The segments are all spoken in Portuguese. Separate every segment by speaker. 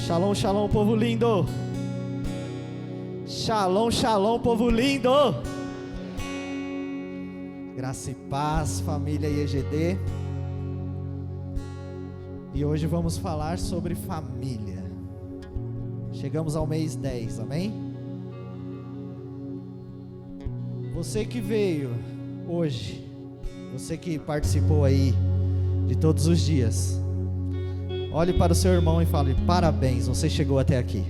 Speaker 1: Shalom, shalom, povo lindo. Shalom, shalom, povo lindo. Graça e paz, família IEGD. E hoje vamos falar sobre família. Chegamos ao mês 10, amém? Você que veio hoje, você que participou aí de todos os dias, olhe para o seu irmão e fale: parabéns, você chegou até aqui.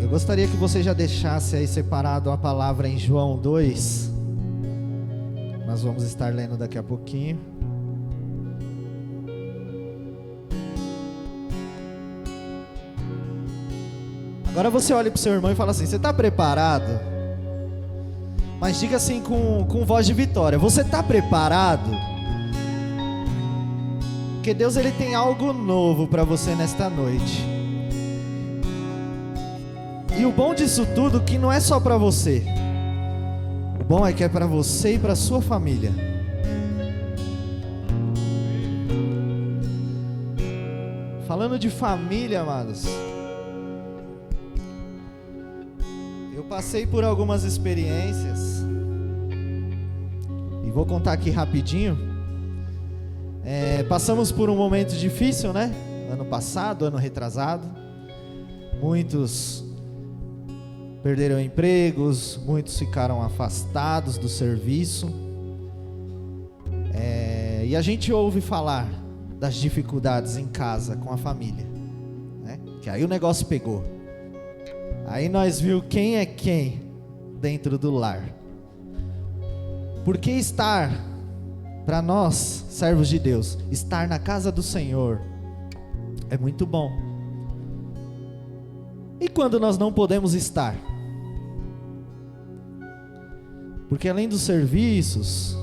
Speaker 1: Eu gostaria que você já deixasse aí separado a palavra em João 2. Nós vamos estar lendo daqui a pouquinho. Agora você olha para o seu irmão e fala assim: você está preparado? Mas diga assim com voz de vitória: você está preparado? Porque Deus, Ele tem algo novo para você nesta noite. E o bom disso tudo que não é só para você. O bom é que é para você e para sua família. Falando de família, amados, eu passei por algumas experiências e vou contar aqui rapidinho. Passamos por um momento difícil, né? Ano passado, ano retrasado. Muitos perderam empregos, muitos ficaram afastados do serviço. E a gente ouve falar das dificuldades em casa com a família, né? Que aí o negócio pegou. Aí nós vimos quem é quem dentro do lar. Porque estar, para nós, servos de Deus, estar na casa do Senhor é muito bom. E quando nós não podemos estar? Porque além dos serviços,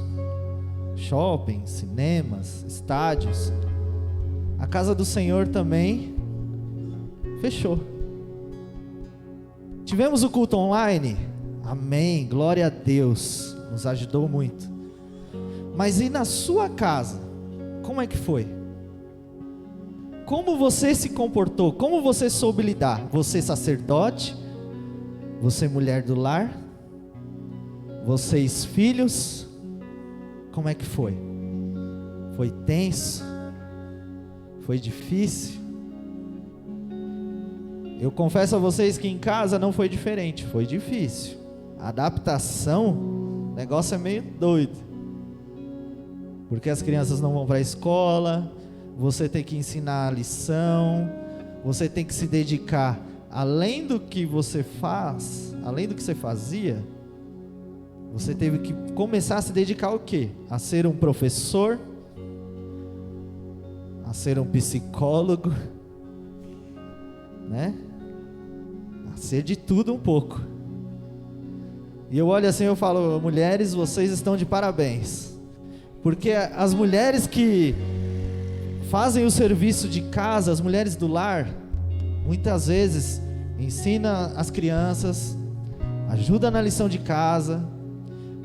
Speaker 1: shopping, cinemas, estádios, a casa do Senhor também fechou. Tivemos o culto online, amém, glória a Deus, nos ajudou muito. Mas e na sua casa, como é que foi? Como você se comportou? Como você soube lidar? Você sacerdote? Você mulher do lar? Vocês filhos? Como é que foi? Foi tenso? Foi difícil? Eu confesso a vocês que em casa não foi diferente, foi difícil. A adaptação, o negócio é meio doido. Porque as crianças não vão para a escola, você tem que ensinar a lição, você tem que se dedicar, além do que você faz, além do que você fazia, você teve que começar a se dedicar ao quê? A ser um professor, a ser um psicólogo, né? A ser de tudo um pouco. E eu olho assim e eu falo: mulheres, vocês estão de parabéns. Porque as mulheres que fazem o serviço de casa, as mulheres do lar, muitas vezes ensina as crianças, ajuda na lição de casa,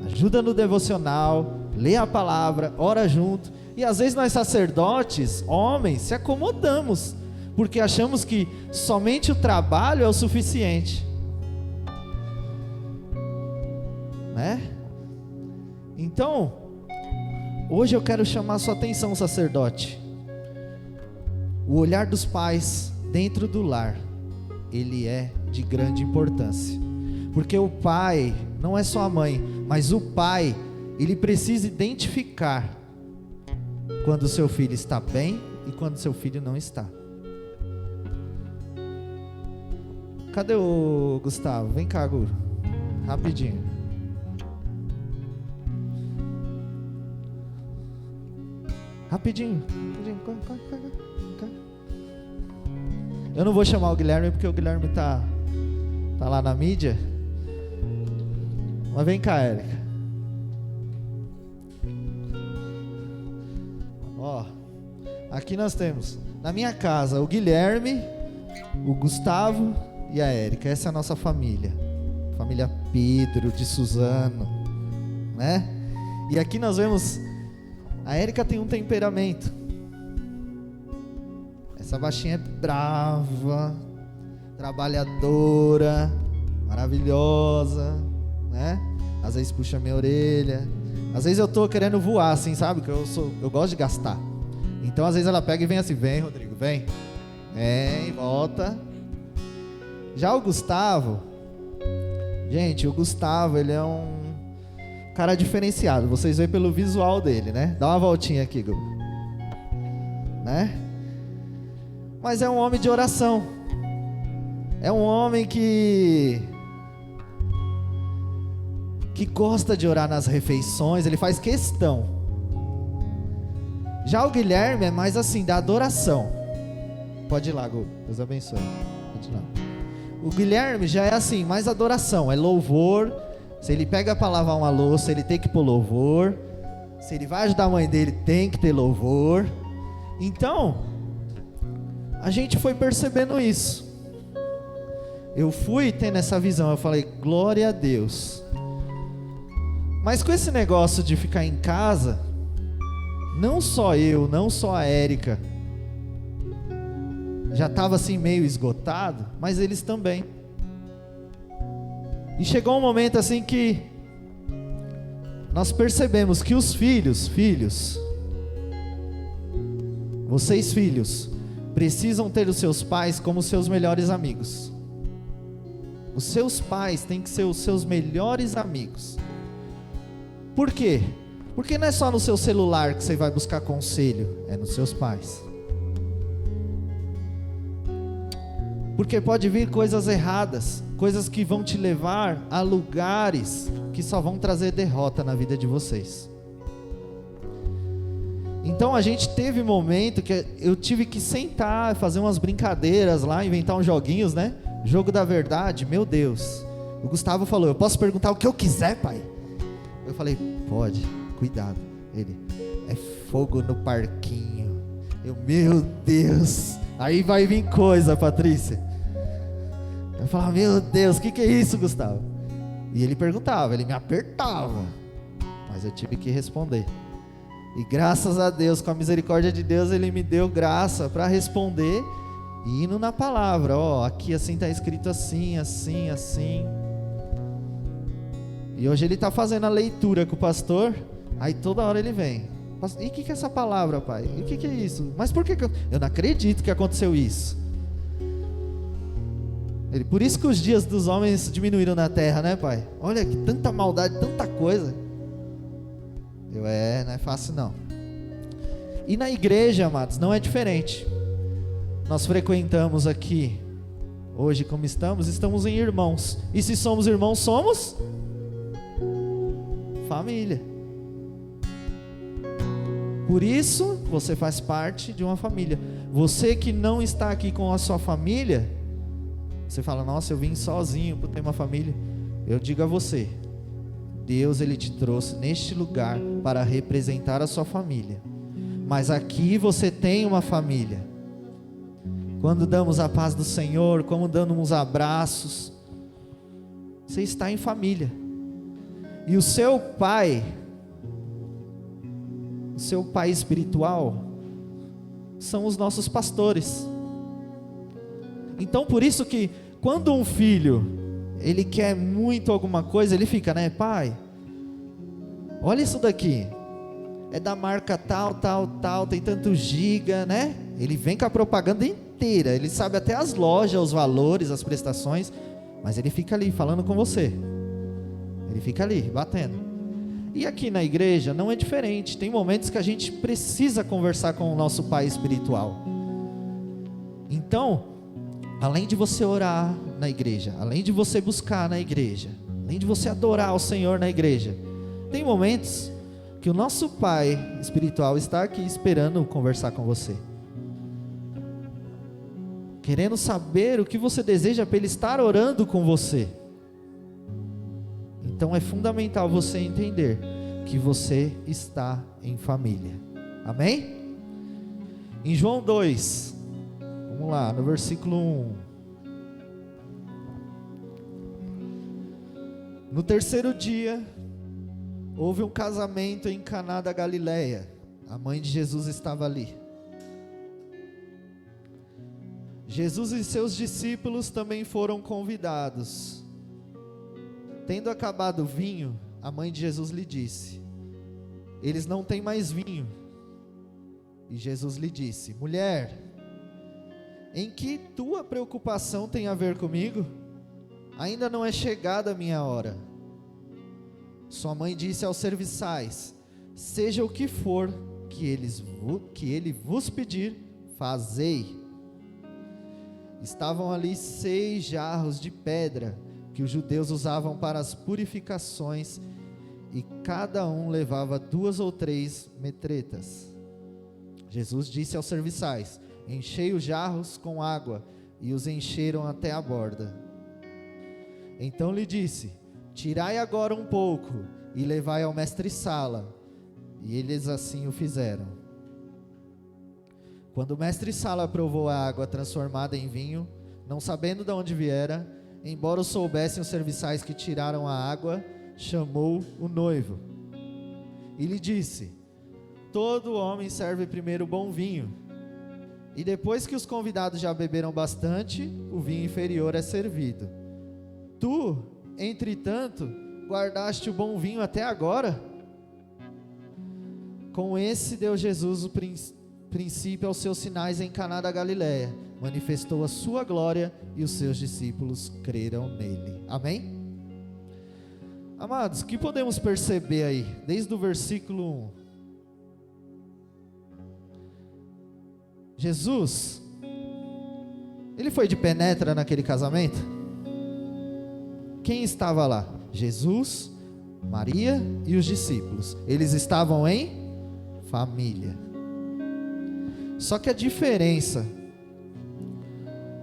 Speaker 1: ajuda no devocional, lê a palavra, ora junto. E às vezes nós sacerdotes, homens, se acomodamos, porque achamos que somente o trabalho é o suficiente, né? Então, hoje eu quero chamar a sua atenção, sacerdote. O olhar dos pais dentro do lar, ele é de grande importância. Porque o pai não é só a mãe, mas o pai, ele precisa identificar quando o seu filho está bem e quando o seu filho não está. Cadê o Gustavo? Vem cá, Guru. Rapidinho. Rapidinho. Eu não vou chamar o Guilherme porque o Guilherme tá lá na mídia. Mas vem cá, Érica. Ó, aqui nós temos na minha casa o Guilherme, o Gustavo e a Érica. Essa é a nossa família. Família Pedro, de Suzano. né? E aqui nós vemos, a Érica tem um temperamento. Essa baixinha é brava, trabalhadora, maravilhosa, né? Às vezes puxa minha orelha. Às vezes eu tô querendo voar, assim, sabe? Que eu gosto de gastar. Então às vezes ela pega e vem assim, vem Rodrigo, vem. Vem, volta. Já o Gustavo, gente, o Gustavo, ele é um cara diferenciado. Vocês veem pelo visual dele, né? Dá uma voltinha aqui, Gu. Né? Mas é um homem de oração. É um homem que gosta de orar nas refeições, ele faz questão. Já o Guilherme é mais assim, da adoração. Pode ir lá, Gu, Deus abençoe. Pode ir lá. O Guilherme já é assim, mais adoração, é louvor. Se ele pega para lavar uma louça, ele tem que pôr louvor. Se ele vai ajudar a mãe dele, tem que ter louvor. Então, a gente foi percebendo isso. Eu fui tendo essa visão, eu falei, glória a Deus. Mas com esse negócio de ficar em casa, não só eu, não só a Érica, já estava assim meio esgotado, mas eles também. E chegou um momento assim que nós percebemos que os filhos, vocês filhos, precisam ter os seus pais como seus melhores amigos. Os seus pais têm que ser os seus melhores amigos. Por quê? Porque não é só no seu celular que você vai buscar conselho, é nos seus pais. Porque pode vir coisas erradas, coisas que vão te levar a lugares que só vão trazer derrota na vida de vocês. Então a gente teve momento que eu tive que sentar, fazer umas brincadeiras lá, inventar uns joguinhos, né? Jogo da verdade, meu Deus. O Gustavo falou, eu posso perguntar o que eu quiser, pai? Eu falei, pode, cuidado. Ele, é fogo no parquinho. Eu, meu Deus. Aí vai vir coisa, Patrícia. Eu falava, meu Deus, o que é isso, Gustavo? E ele perguntava, ele me apertava. Mas eu tive que responder. E graças a Deus, com a misericórdia de Deus, ele me deu graça para responder. E indo na palavra, ó, aqui assim está escrito assim, assim, assim. E hoje ele está fazendo a leitura com o pastor, aí toda hora ele vem. E o que é essa palavra, pai? E o que é isso? Mas por que eu não acredito que aconteceu isso? Ele, por isso que os dias dos homens diminuíram na terra, né, pai? Olha que tanta maldade, tanta coisa. Não é fácil não. E na igreja, amados, não é diferente. Nós frequentamos aqui, hoje como estamos em irmãos. E se somos irmãos, somos família. Por isso, você faz parte de uma família. Você que não está aqui com a sua família, você fala, nossa, eu vim sozinho para ter uma família. Eu digo a você, Deus, Ele te trouxe neste lugar para representar a sua família. Mas aqui você tem uma família. Quando damos a paz do Senhor, como dando uns abraços, você está em família. E o seu pai espiritual, são os nossos pastores. Então por isso que, quando um filho, ele quer muito alguma coisa, ele fica, né, pai, olha isso daqui, é da marca tal, tal, tal, tem tanto giga, né? Ele vem com a propaganda inteira, ele sabe até as lojas, os valores, as prestações, mas ele fica ali falando com você. Ele fica ali, batendo. E aqui na igreja não é diferente. Tem momentos que a gente precisa conversar com o nosso pai espiritual. Então, além de você orar na igreja, além de você buscar na igreja, além de você adorar o Senhor na igreja, tem momentos que o nosso pai espiritual está aqui esperando conversar com você, querendo saber o que você deseja para ele estar orando com você. Então é fundamental você entender que você está em família. Amém? Em João 2, vamos lá, no versículo 1. No terceiro dia, Houve um casamento em Caná da Galileia. A mãe de Jesus estava ali. Jesus e seus discípulos também foram convidados. Tendo acabado o vinho, a mãe de Jesus lhe disse: eles não têm mais vinho. E Jesus lhe disse: mulher, em que tua preocupação tem a ver comigo? Ainda não é chegada a minha hora. Sua mãe disse aos serviçais: seja o que for que ele vos pedir, fazei. Estavam ali 6 jarros de pedra, que os judeus usavam para as purificações, e cada um levava 2 ou 3 metretas. Jesus disse aos serviçais: enchei os jarros com água, e os encheram até a borda. Então lhe disse: tirai agora um pouco, e levai ao mestre-sala. E eles assim o fizeram. Quando o mestre-sala provou a água transformada em vinho, não sabendo de onde viera, embora o soubessem os serviçais que tiraram a água, chamou o noivo e lhe disse: todo homem serve primeiro o bom vinho, e depois que os convidados já beberam bastante, o vinho inferior é servido. Tu, entretanto, guardaste o bom vinho até agora? Com esse deu Jesus o princípio aos seus sinais em Caná da Galileia, manifestou a sua glória, e os seus discípulos creram nele. Amém? Amados, o que podemos perceber aí, desde o versículo 1? Jesus, ele foi de penetra naquele casamento? Quem estava lá? Jesus, Maria e os discípulos. Eles estavam em família. Só que a diferença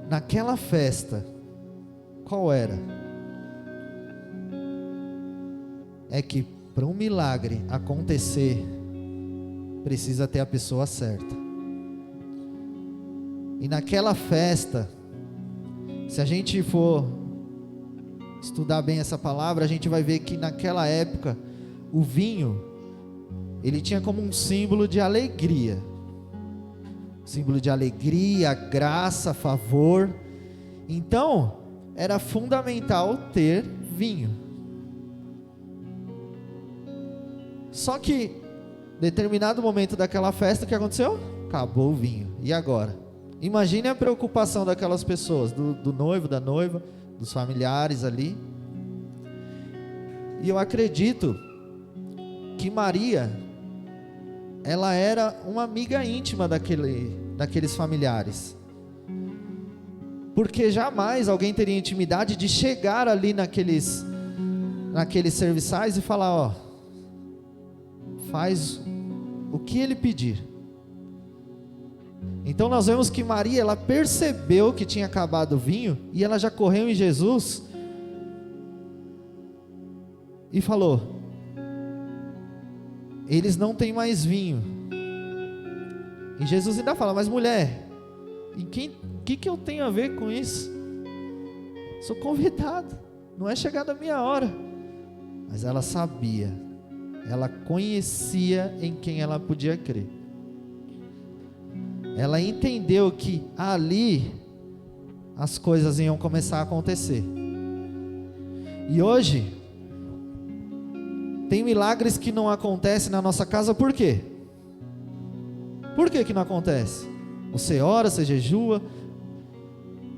Speaker 1: naquela festa, qual era? É que para um milagre acontecer, precisa ter a pessoa certa. E naquela festa, se a gente for estudar bem essa palavra, a gente vai ver que naquela época, o vinho, ele tinha como um símbolo de alegria. Símbolo de alegria, graça, favor. Então, era fundamental ter vinho. Só que, em determinado momento daquela festa, o que aconteceu? Acabou o vinho. E agora? Imagine a preocupação daquelas pessoas, do noivo, da noiva, dos familiares ali. E eu acredito que Maria, ela era uma amiga íntima daqueles familiares, porque jamais alguém teria intimidade de chegar ali naqueles serviçais e falar: ó, faz o que ele pedir. Então nós vemos que Maria, ela percebeu que tinha acabado o vinho, e ela já correu em Jesus e falou: eles não têm mais vinho. E Jesus ainda fala: mas mulher, o que eu tenho a ver com isso? Sou convidado, não é chegada a minha hora. Mas ela sabia, ela conhecia em quem ela podia crer. Ela entendeu que ali as coisas iam começar a acontecer. E hoje tem milagres que não acontecem na nossa casa. Por quê? Por que não acontece? Você ora, você jejua,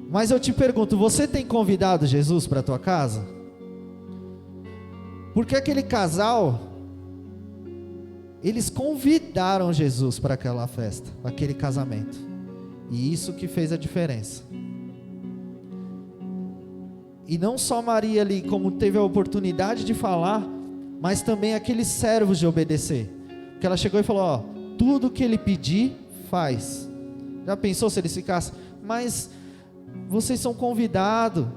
Speaker 1: mas eu te pergunto: você tem convidado Jesus para a tua casa? Porque aquele casal, eles convidaram Jesus para aquela festa, para aquele casamento, e isso que fez a diferença. E não só Maria ali, como teve a oportunidade de falar, mas também aqueles servos de obedecer, porque ela chegou e falou: ó, tudo que ele pedir, faz. Já pensou se eles ficassem: mas vocês são convidados,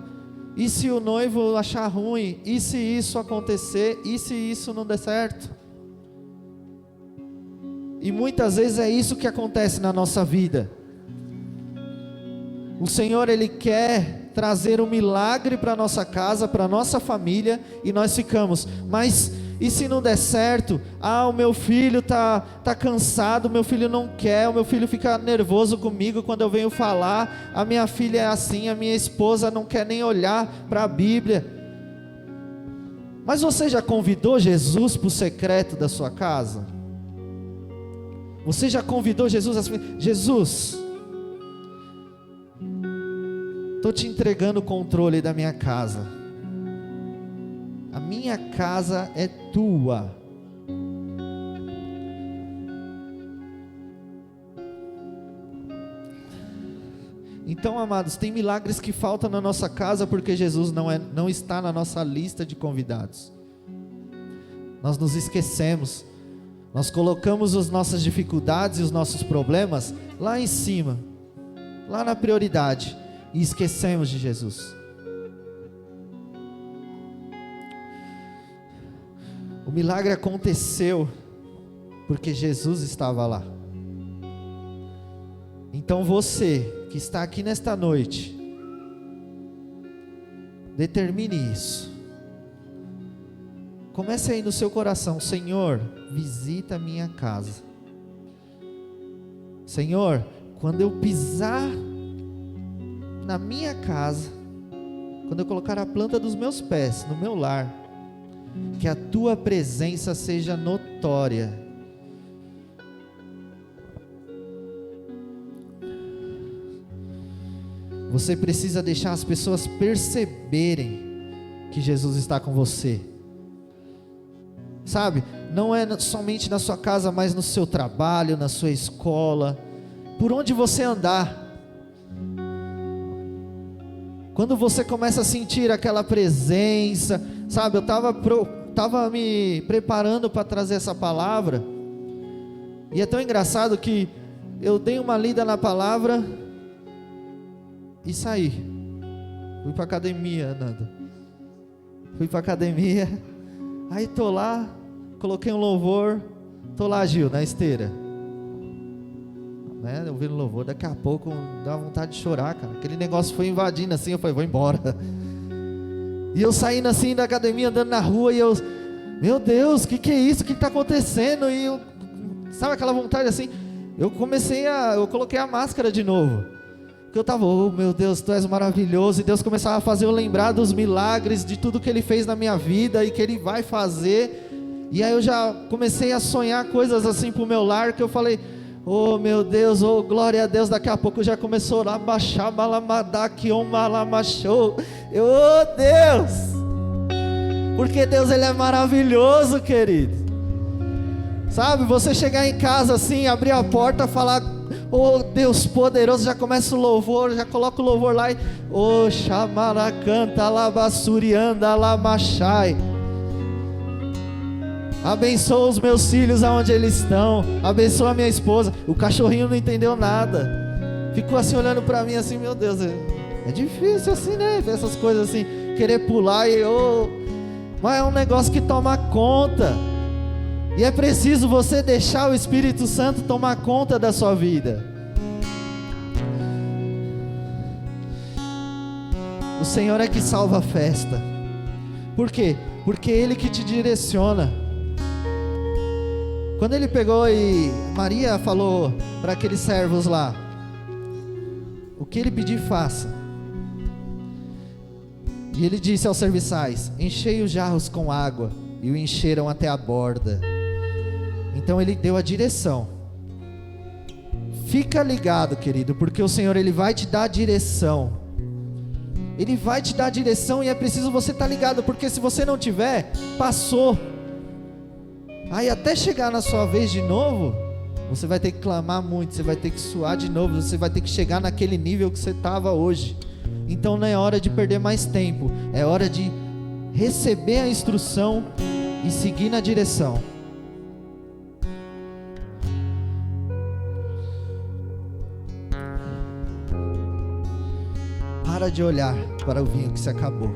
Speaker 1: e se o noivo achar ruim, e se isso acontecer, e se isso não der certo? E muitas vezes é isso que acontece na nossa vida. O Senhor, Ele quer trazer um milagre para a nossa casa, para a nossa família, e nós ficamos: mas e se não der certo? O meu filho tá cansado, o meu filho não quer, o meu filho fica nervoso comigo quando eu venho falar, a minha filha é assim, a minha esposa não quer nem olhar para a Bíblia. Mas você já convidou Jesus para o secreto da sua casa? Você já convidou Jesus assim: Jesus, estou te entregando o controle da minha casa. A minha casa é tua. Então, amados, tem milagres que faltam na nossa casa porque Jesus não está na nossa lista de convidados. Nós nos esquecemos, nós colocamos as nossas dificuldades e os nossos problemas lá em cima, lá na prioridade, e esquecemos de Jesus. O milagre aconteceu porque Jesus estava lá. Então você que está aqui nesta noite, determine isso. Comece aí no seu coração: Senhor, visita a minha casa. Senhor, quando eu pisar na minha casa, quando eu colocar a planta dos meus pés no meu lar, que a tua presença seja notória. Você precisa deixar as pessoas perceberem que Jesus está com você. Sabe, não é somente na sua casa, mas no seu trabalho, na sua escola, por onde você andar. Quando você começa a sentir aquela presença, sabe, eu estava me preparando para trazer essa palavra, e é tão engraçado que eu dei uma lida na palavra e saí. Fui para academia, Nanda. Fui para academia, aí tô lá, coloquei um louvor, tô lá, Gil, na esteira, né, ouvindo louvor. Daqui a pouco dá vontade de chorar, cara. Aquele negócio foi invadindo assim, eu falei, vou embora. E eu saindo assim da academia, andando na rua, e eu, meu Deus, o que é isso? O que está acontecendo? E eu, sabe aquela vontade assim? Eu coloquei a máscara de novo, porque eu estava, oh meu Deus, tu és maravilhoso. E Deus começava a fazer eu lembrar dos milagres, de tudo que Ele fez na minha vida e que Ele vai fazer. E aí eu já comecei a sonhar coisas assim para o meu lar, que eu falei, oh meu Deus, oh glória a Deus. Daqui a pouco já começou a baixar, malamadaki, malamachou. Oh Deus, porque Deus Ele é maravilhoso, querido. Sabe, você chegar em casa assim, abrir a porta, falar, oh Deus poderoso, já começa o louvor, já coloca o louvor lá e, oh chamaracanta labassurianda lamachai. Abençoa os meus filhos aonde eles estão, abençoa a minha esposa. O cachorrinho não entendeu nada, ficou assim olhando para mim assim, meu Deus, é difícil assim, né, essas coisas assim, querer pular e mas é um negócio que toma conta. E é preciso você deixar o Espírito Santo tomar conta da sua vida. O Senhor é que salva a festa. Por quê? Porque Ele que te direciona. Quando Ele pegou e Maria falou para aqueles servos lá, o que Ele pedir, faça. E Ele disse aos serviçais, enchei os jarros com água, e o encheram até a borda. Então Ele deu a direção. Fica ligado, querido, porque o Senhor Ele vai te dar a direção. Ele vai te dar a direção, e é preciso você estar ligado, porque se você não tiver, passou. Aí até chegar na sua vez de novo, você vai ter que clamar muito, você vai ter que suar de novo, você vai ter que chegar naquele nível que você estava hoje. Então não é hora de perder mais tempo, é hora de receber a instrução e seguir na direção. Para de olhar para o vinho que se acabou.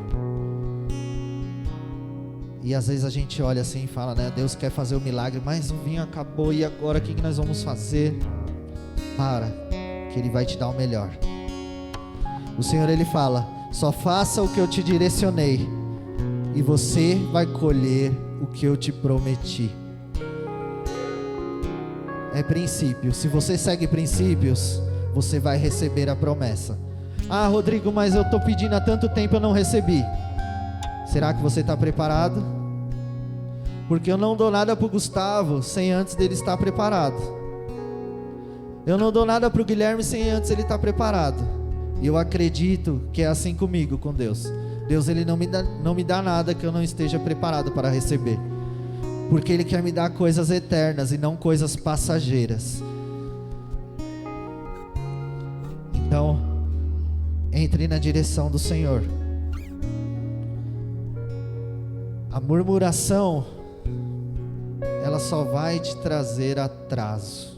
Speaker 1: E às vezes a gente olha assim e fala, né, Deus quer fazer o milagre, mas o vinho acabou, e agora o que nós vamos fazer? Para, que Ele vai te dar o melhor. O Senhor Ele fala, só faça o que eu te direcionei, e você vai colher o que eu te prometi. É princípio. Se você segue princípios, você vai receber a promessa. Ah, Rodrigo, mas eu estou pedindo há tanto tempo e eu não recebi. Será que você está preparado? Porque eu não dou nada para o Gustavo sem antes dele estar preparado. Eu não dou nada para o Guilherme sem antes ele estar preparado. E eu acredito que é assim comigo, com Deus. Deus, Ele não me dá nada que eu não esteja preparado para receber. Porque Ele quer me dar coisas eternas e não coisas passageiras. Então, entre na direção do Senhor. A murmuração, ela só vai te trazer atraso.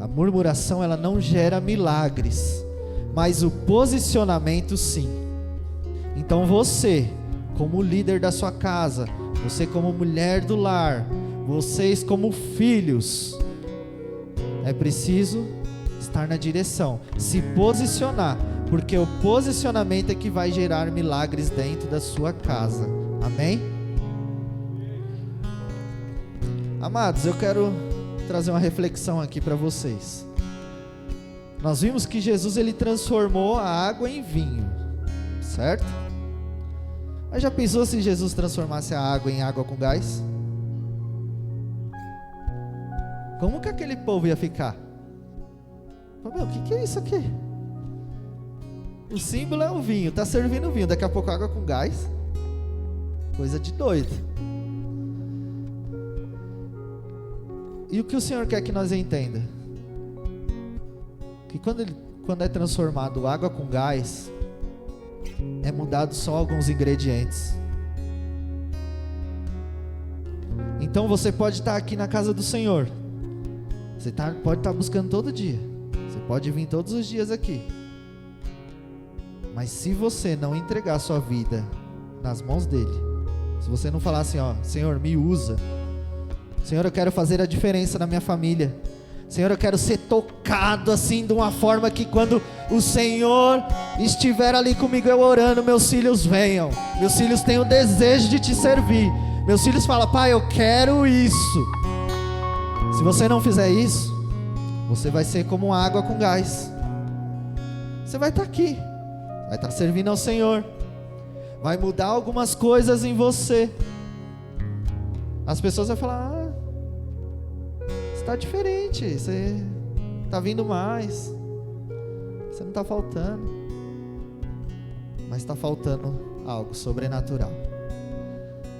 Speaker 1: A murmuração, ela não gera milagres, mas o posicionamento sim. Então você, como líder da sua casa, você como mulher do lar, vocês como filhos, é preciso estar na direção, se posicionar, porque o posicionamento é que vai gerar milagres dentro da sua casa. Amém? Amados, eu quero trazer uma reflexão aqui para vocês. Nós vimos que Jesus, ele transformou a água em vinho, certo? Mas já pensou se Jesus transformasse a água em água com gás? Como que aquele povo ia ficar? Meu, o que é isso aqui? O símbolo é o vinho, está servindo vinho, daqui a pouco água com gás. Coisa de doido. E o que o Senhor quer que nós entenda? Que quando é transformado água com gás, é mudado só alguns ingredientes. Então você pode estar aqui na casa do Senhor, você pode estar buscando todo dia, você pode vir todos os dias aqui, mas se você não entregar a sua vida nas mãos dele, se você não falar assim, ó, Senhor, me usa, Senhor, eu quero fazer a diferença na minha família, Senhor, eu quero ser tocado assim de uma forma que quando o Senhor estiver ali comigo, eu orando, meus filhos venham, meus filhos têm o desejo de te servir, meus filhos falam, pai, eu quero isso. Se você não fizer isso, você vai ser como água com gás. Você vai estar aqui, vai estar servindo ao Senhor, vai mudar algumas coisas em você. As pessoas vão falar, está diferente, você está vindo mais, você não está faltando, mas está faltando algo sobrenatural,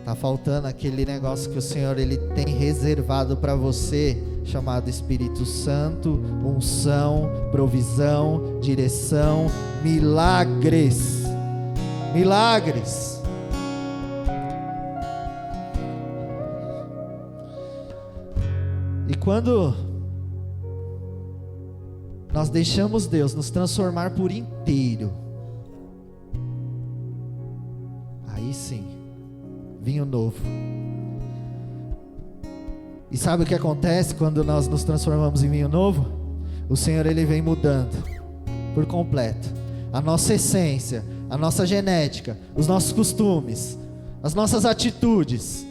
Speaker 1: está faltando aquele negócio que o Senhor, Ele tem reservado para você, chamado Espírito Santo, unção, provisão, direção, milagres, milagres. E quando nós deixamos Deus nos transformar por inteiro, aí sim, vinho novo. E sabe o que acontece quando nós nos transformamos em vinho novo? O Senhor, Ele vem mudando por completo a nossa essência, a nossa genética, os nossos costumes, as nossas atitudes.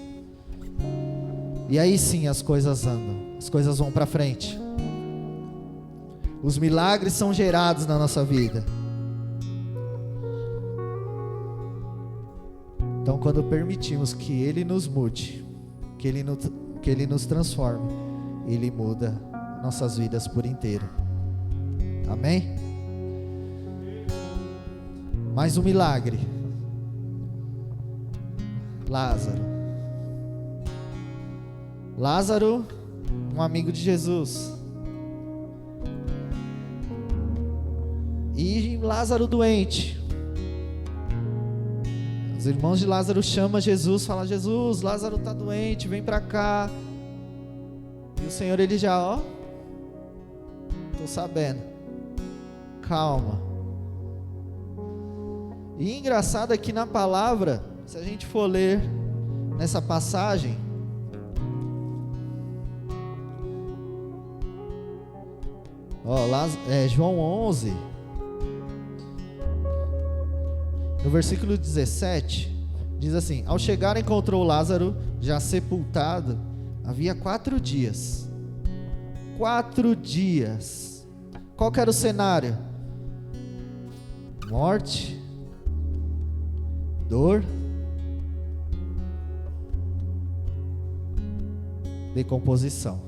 Speaker 1: E aí sim as coisas andam, as coisas vão para frente. Os milagres são gerados na nossa vida. Então, quando permitimos que Ele nos mude, que Ele nos transforme, Ele muda nossas vidas por inteiro. Amém? Mais um milagre. Lázaro, um amigo de Jesus. E Lázaro doente. Os irmãos de Lázaro chamam Jesus, falam, Jesus, Lázaro está doente, vem para cá. E o Senhor, Ele já, estou sabendo, calma. E engraçado é que na palavra, se a gente for ler nessa passagem, João 11, no versículo 17, Diz assim: ao chegar encontrou Lázaro já sepultado havia 4 dias. 4 dias. Qual que era o cenário? Morte, dor, decomposição.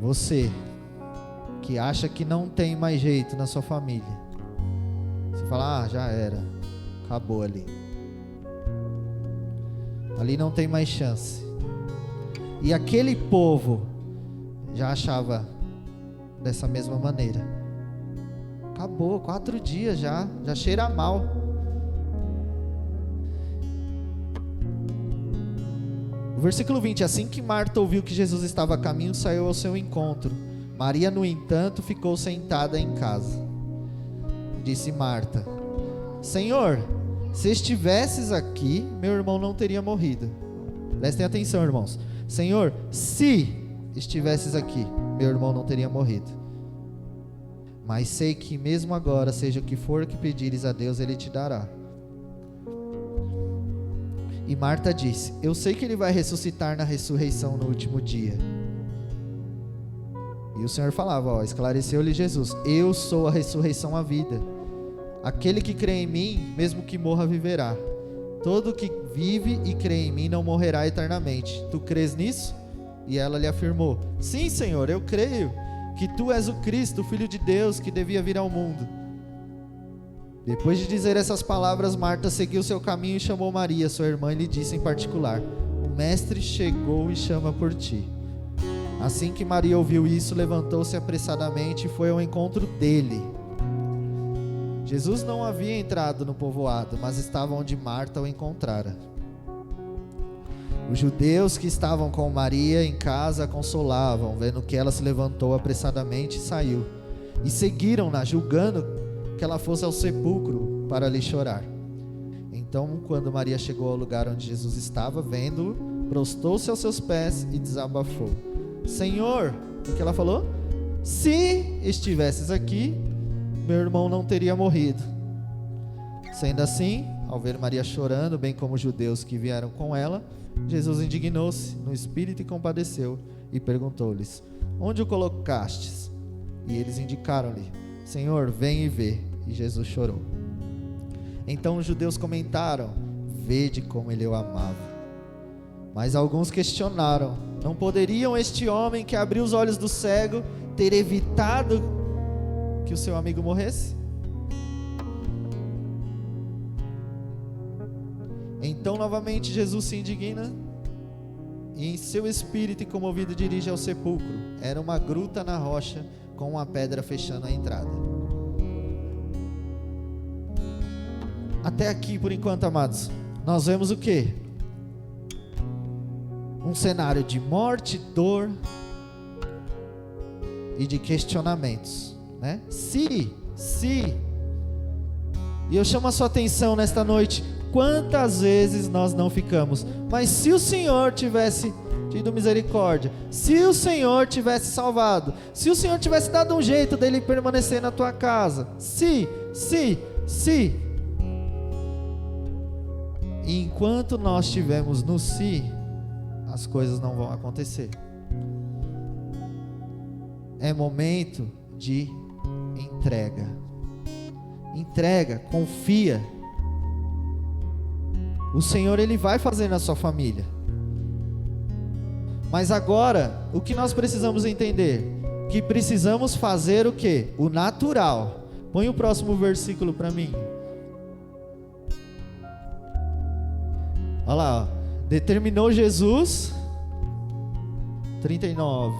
Speaker 1: Você que acha que não tem mais jeito na sua família, você fala: já era, acabou ali. Ali não tem mais chance. E aquele povo já achava dessa mesma maneira. Acabou, 4 dias já cheira mal. O versículo 20: assim que Marta ouviu que Jesus estava a caminho, saiu ao seu encontro. Maria, no entanto, ficou sentada em casa. Disse Marta: Senhor, se estivesses aqui, meu irmão não teria morrido. Prestem atenção, irmãos. Senhor, se estivesses aqui, meu irmão não teria morrido. Mas sei que mesmo agora, seja o que for que pedires a Deus, Ele te dará. E Marta disse: eu sei que Ele vai ressuscitar na ressurreição no último dia. E o Senhor falava, esclareceu-lhe Jesus: eu sou a ressurreição, a vida. Aquele que crê em mim, mesmo que morra, viverá. Todo que vive e crê em mim não morrerá eternamente. Tu crês nisso? E ela lhe afirmou: sim, Senhor, eu creio que tu és o Cristo, o Filho de Deus, que devia vir ao mundo. Depois de dizer essas palavras, Marta seguiu seu caminho e chamou Maria, sua irmã, e lhe disse em particular: o mestre chegou e chama por ti. Assim que Maria ouviu isso, levantou-se apressadamente e foi ao encontro dele. Jesus não havia entrado no povoado, mas estava onde Marta o encontrara. Os judeus que estavam com Maria em casa a consolavam, vendo que ela se levantou apressadamente e saiu, e seguiram-na, julgando que ela fosse ao sepulcro para lhe chorar. Então, quando Maria chegou ao lugar onde Jesus estava, vendo-o, prostou-se aos seus pés e desabafou: Senhor, o que ela falou? Se estivesses aqui, meu irmão não teria morrido. Sendo assim, ao ver Maria chorando, bem como os judeus que vieram com ela, Jesus indignou-se no espírito e compadeceu, e perguntou-lhes: onde o colocastes? E eles indicaram-lhe: Senhor, vem e vê. E Jesus chorou. Então os judeus comentaram: vede como ele o amava. Mas alguns questionaram: não poderiam este homem que abriu os olhos do cego ter evitado que o seu amigo morresse? Então novamente Jesus se indigna e em seu espírito e comovido dirige ao sepulcro. Era uma gruta na rocha com uma pedra fechando a entrada. Até aqui por enquanto, amados, nós vemos o quê? Um cenário de morte, dor e de questionamentos, né? Se, e eu chamo a sua atenção nesta noite: quantas vezes nós não ficamos, mas se o Senhor tivesse tido misericórdia, se o Senhor tivesse salvado, se o Senhor tivesse dado um jeito dele permanecer na tua casa, se, e enquanto nós estivermos no se, as coisas não vão acontecer. É momento de entrega, confia. O Senhor, Ele vai fazer na sua família. Mas agora, o que nós precisamos entender? Que precisamos fazer o quê? O natural. Põe o próximo versículo para mim. Olha lá, determinou Jesus, 39.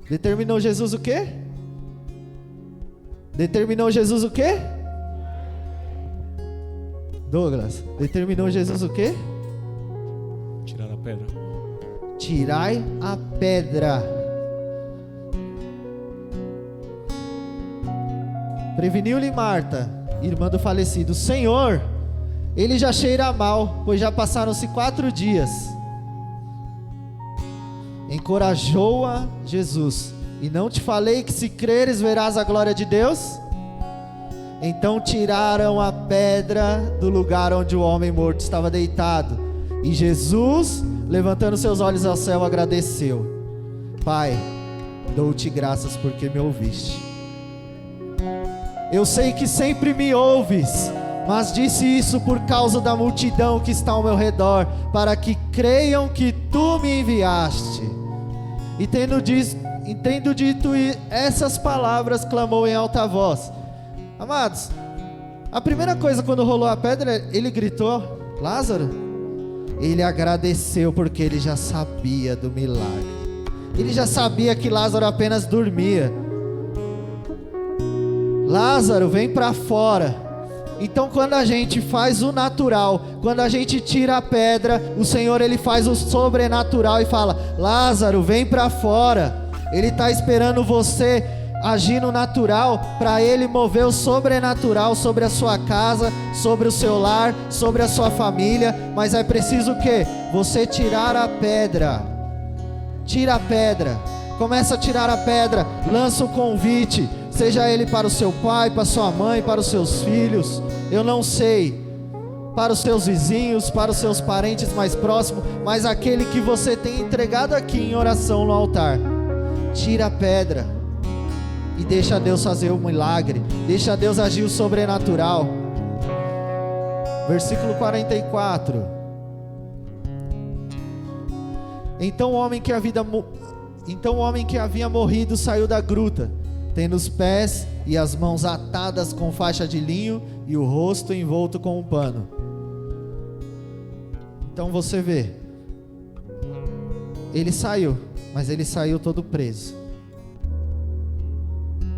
Speaker 1: Determinou Jesus o quê? Determinou Jesus o quê? Douglas, determinou Jesus o quê?
Speaker 2: Tirar a pedra.
Speaker 1: Tirai a pedra. Preveniu-lhe Marta, irmã do falecido: Senhor, ele já cheira mal, pois já passaram-se 4 dias. Encorajou-a Jesus E não te falei que se creres verás a glória de Deus? Então tiraram a pedra do lugar onde o homem morto estava deitado. E Jesus, levantando seus olhos ao céu, agradeceu: Pai, dou-te graças porque me ouviste. Eu sei que sempre me ouves, mas disse isso por causa da multidão que está ao meu redor, para que creiam que tu me enviaste. E tendo dito essas palavras, clamou em alta voz. Amados, a primeira coisa quando rolou a pedra, ele gritou: Lázaro. Ele agradeceu porque ele já sabia do milagre. Ele já sabia que Lázaro apenas dormia. Lázaro, vem para fora. Então quando a gente faz o natural, quando a gente tira a pedra, o Senhor ele faz o sobrenatural e fala: Lázaro, vem para fora. Ele está esperando você agir no natural para ele mover o sobrenatural sobre a sua casa, sobre o seu lar, sobre a sua família. Mas é preciso o quê? Você tirar a pedra. Tira a pedra. Começa a tirar a pedra. Lança o convite. Seja ele para o seu pai, para sua mãe, para os seus filhos, eu não sei, para os seus vizinhos, para os seus parentes mais próximos, mas aquele que você tem entregado aqui em oração no altar. Tira a pedra e deixa Deus fazer o milagre, deixa Deus agir o sobrenatural. Versículo 44. Então o homem que havia morrido saiu da gruta, tendo os pés e as mãos atadas com faixa de linho e o rosto envolto com um pano. Então você vê, ele saiu, mas ele saiu todo preso.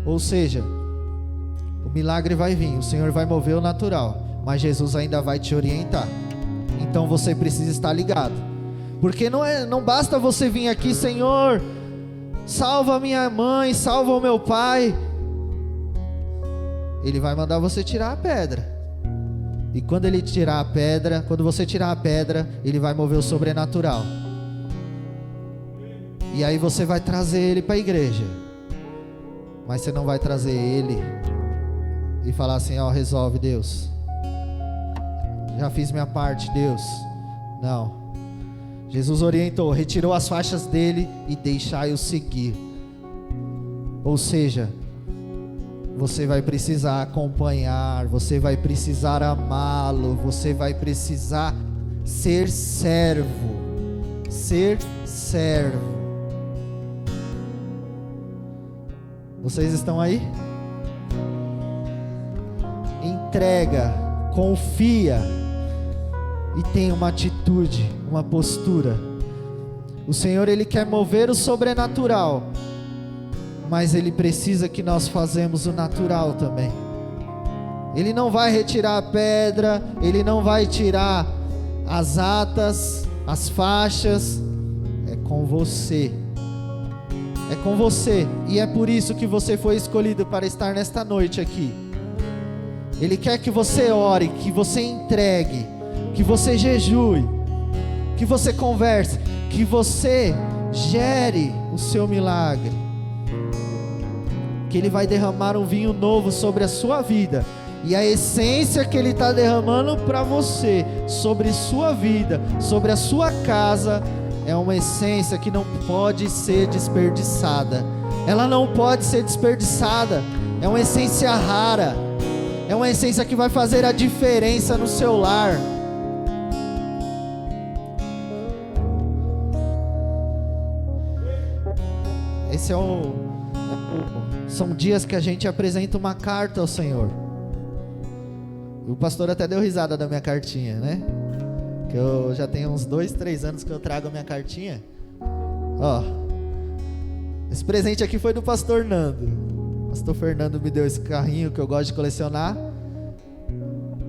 Speaker 1: Ou seja, o milagre vai vir, o Senhor vai mover o natural, mas Jesus ainda vai te orientar. Então você precisa estar ligado, porque não basta você vir aqui: Senhor, salva minha mãe, salva o meu pai. Ele vai mandar você tirar a pedra. E quando ele tirar a pedra, quando você tirar a pedra, ele vai mover o sobrenatural. E aí você vai trazer ele para a igreja. Mas você não vai trazer ele e falar assim: ó, resolve, Deus. Já fiz minha parte, Deus. Não. Jesus orientou, retirou as faixas dele e deixai-o seguir. Ou seja, você vai precisar acompanhar, você vai precisar amá-lo, você vai precisar ser servo. Ser servo. Vocês estão aí? Entrega, confia e tem uma atitude, uma postura. O Senhor ele quer mover o sobrenatural, mas ele precisa que nós façamos o natural também. Ele não vai retirar a pedra, ele não vai tirar as atas, as faixas. É com você. É com você, e é por isso que você foi escolhido para estar nesta noite aqui. Ele quer que você ore, que você entregue, que você jejue, que você converse, que você gere o seu milagre, que Ele vai derramar um vinho novo sobre a sua vida, e a essência que Ele está derramando para você, sobre sua vida, sobre a sua casa, é uma essência que não pode ser desperdiçada. Ela não pode ser desperdiçada. É uma essência rara. É uma essência que vai fazer a diferença no seu lar. Esse são dias que a gente apresenta uma carta ao Senhor. O pastor até deu risada da minha cartinha, né? Que eu já tenho uns 2, 3 anos que eu trago a minha cartinha. Ó, esse presente aqui foi do pastor Nando. O pastor Fernando me deu esse carrinho que eu gosto de colecionar.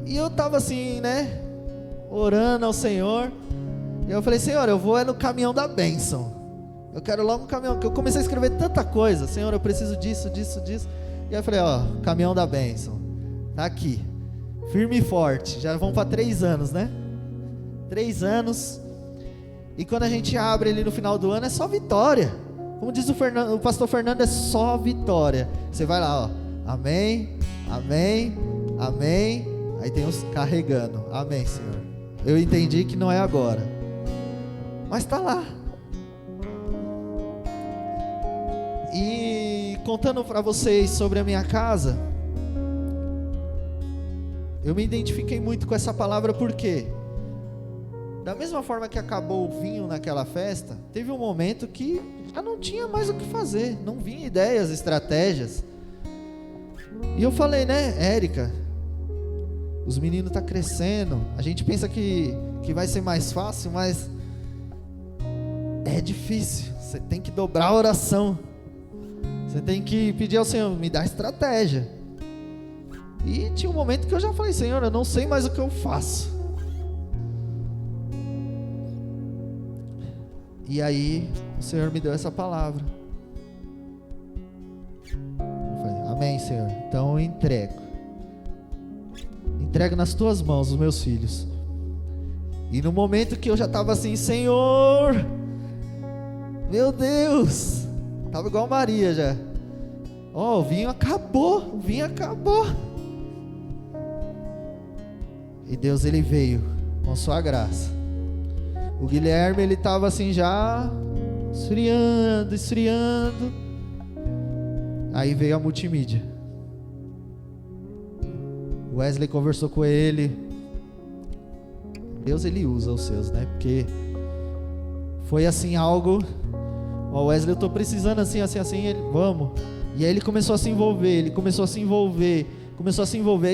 Speaker 1: E eu tava assim, né, orando ao Senhor. E eu falei: Senhor, eu vou no caminhão da bênção. Eu quero logo um caminhão, que eu comecei a escrever tanta coisa. Senhor, eu preciso disso, disso, disso. E aí eu falei: ó, caminhão da bênção, tá aqui, firme e forte. Já vão para 3 anos, né? 3 anos. E quando a gente abre ali no final do ano, é só vitória. Como diz o pastor Fernando, é só vitória. Você vai lá, ó, amém, amém, amém. Aí tem uns carregando, amém, Senhor. Eu entendi que não é agora, mas está lá. E contando para vocês sobre a minha casa, eu me identifiquei muito com essa palavra porque, da mesma forma que acabou o vinho naquela festa, teve um momento que já não tinha mais o que fazer, não vinha ideias, estratégias. E eu falei, né, Érica, os meninos estão crescendo, a gente pensa que vai ser mais fácil, mas é difícil. Você tem que dobrar a oração, você tem que pedir ao Senhor, me dá estratégia. E tinha um momento que eu já falei, Senhor, eu não sei mais o que eu faço. E aí o Senhor me deu essa palavra. Eu falei, amém, Senhor, então eu entrego nas tuas mãos os meus filhos. E no momento que eu já estava assim, Senhor, meu Deus, estava igual Maria já. Ó, o vinho acabou. E Deus, ele veio com sua graça. O Guilherme, ele estava assim já esfriando. Aí veio a multimídia. O Wesley conversou com ele. Deus, ele usa os seus, né? Porque foi assim algo. Ó, Wesley, eu tô precisando assim. Ele, vamos. E aí ele começou a se envolver.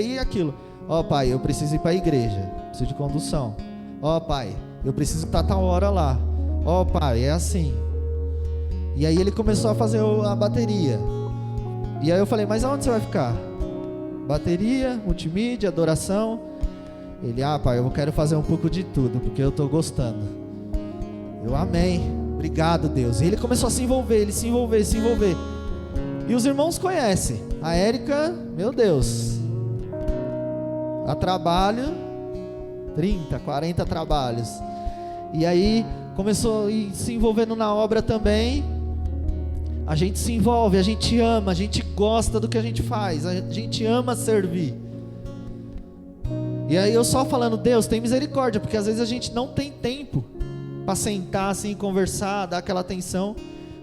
Speaker 1: E aquilo. Ó, pai, eu preciso ir para a igreja. Preciso de condução. Ó, pai, eu preciso estar tal hora lá. Ó, pai, é assim. E aí ele começou a fazer a bateria. E aí eu falei, mas aonde você vai ficar? Bateria, multimídia, adoração. Ele, pai, eu quero fazer um pouco de tudo, porque eu estou gostando. Eu, amém, obrigado, Deus. E ele começou a se envolver. E os irmãos conhecem. A Érica, meu Deus, a trabalho, 30, 40 trabalhos. E aí começou a ir se envolvendo na obra também. A gente se envolve, a gente ama, a gente gosta do que a gente faz, a gente ama servir. E aí eu só falando, Deus, tem misericórdia, porque às vezes a gente não tem tempo para sentar assim, conversar, dar aquela atenção.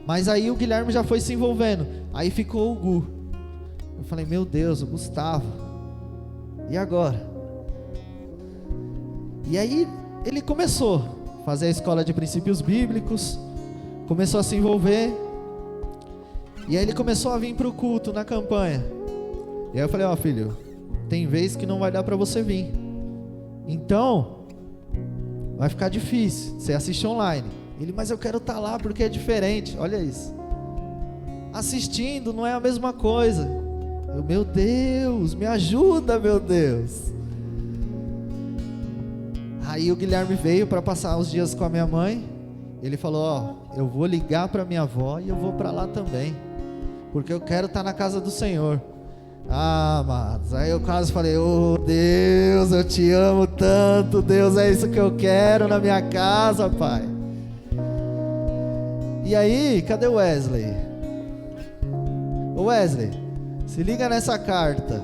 Speaker 1: Mas aí o Guilherme já foi se envolvendo. Aí ficou o Gu. Eu falei, meu Deus, o Gustavo, e agora? E aí ele começou a fazer a escola de princípios bíblicos, começou a se envolver. E aí ele começou a vir para o culto na campanha. E aí eu falei, filho, tem vez que não vai dar para você vir. Então, vai ficar difícil, você assiste online. Ele, mas eu quero estar lá porque é diferente. Olha isso. Assistindo não é a mesma coisa. Eu, meu Deus, me ajuda, meu Deus. Aí o Guilherme veio para passar os dias com a minha mãe. Ele falou, eu vou ligar para minha avó e eu vou para lá também, porque eu quero estar na casa do Senhor. Amados, aí eu quase falei, Deus, eu te amo tanto, Deus, é isso que eu quero na minha casa, Pai. E aí, cadê o Wesley? Ô Wesley, se liga nessa carta.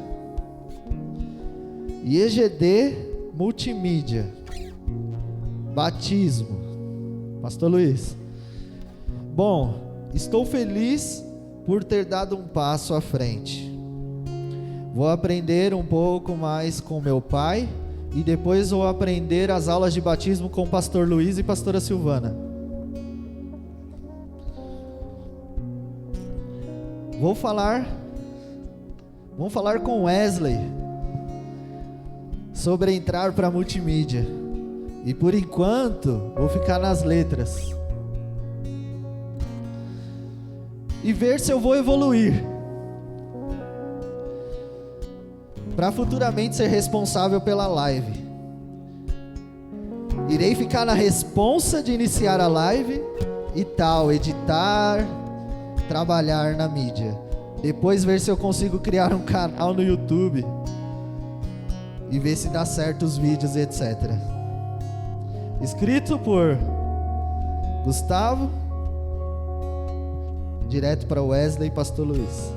Speaker 1: IEGD Multimídia, batismo. Pastor Luiz. Bom, estou feliz por ter dado um passo à frente. Vou aprender um pouco mais com meu pai e depois vou aprender as aulas de batismo com o pastor Luiz e pastora Silvana. Vamos falar com Wesley sobre entrar para a multimídia. E por enquanto, vou ficar nas letras. E ver se eu vou evoluir, para futuramente ser responsável pela live. Irei ficar na responsa de iniciar a live e tal, editar, trabalhar na mídia. Depois ver se eu consigo criar um canal no YouTube e ver se dá certo os vídeos e etc. Escrito por Gustavo direto para Wesley e Pastor Luiz.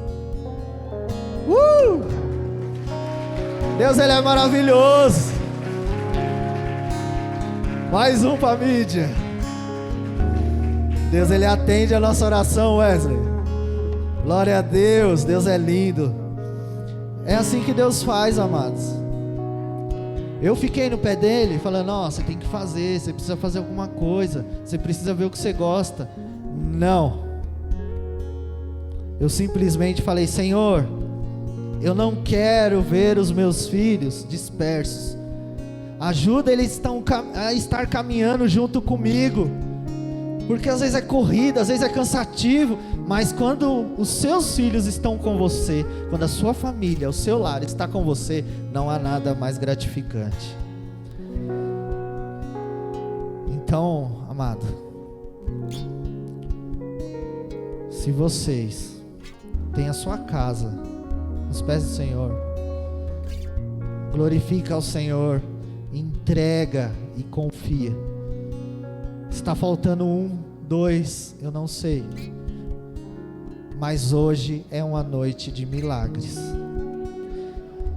Speaker 1: Deus, Ele é maravilhoso. Mais um para a mídia. Deus, Ele atende a nossa oração, Wesley. Glória a Deus, Deus é lindo. É assim que Deus faz, amados. Eu fiquei no pé dele, falando, não, você tem que fazer, você precisa fazer alguma coisa, você precisa ver o que você gosta. Não. Eu simplesmente falei, Senhor, eu não quero ver os meus filhos dispersos. Ajuda eles a estar caminhando junto comigo. Porque às vezes é corrida, às vezes é cansativo, mas quando os seus filhos estão com você, quando a sua família, o seu lar está com você, não há nada mais gratificante. Então, amado, se vocês têm a sua casa nos pés do Senhor, glorifica ao Senhor, entrega e confia. Está faltando 1, 2, eu não sei. Mas hoje é uma noite de milagres.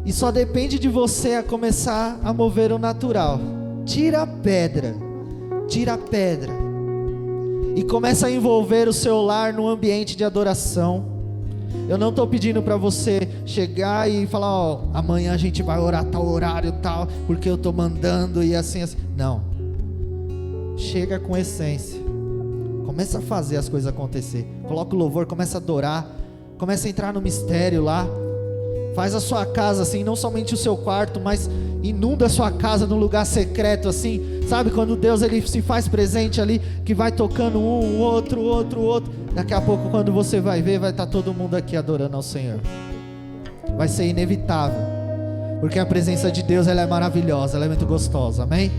Speaker 1: E só depende de você a começar a mover o natural. Tira a pedra. E começa a envolver o seu lar no ambiente de adoração. Eu não estou pedindo para você chegar e falar, ó, amanhã a gente vai orar tal horário tal, porque eu estou mandando e assim. Não. Chega com essência. Começa a fazer as coisas acontecer. Coloca o louvor, começa a adorar. Começa a entrar no mistério lá. Faz a sua casa assim, não somente o seu quarto, mas inunda a sua casa num lugar secreto assim. Sabe quando Deus ele se faz presente ali, que vai tocando um, outro. Daqui a pouco quando você vai ver, vai estar todo mundo aqui adorando ao Senhor. Vai ser inevitável. Porque a presença de Deus ela é maravilhosa, ela é muito gostosa, amém?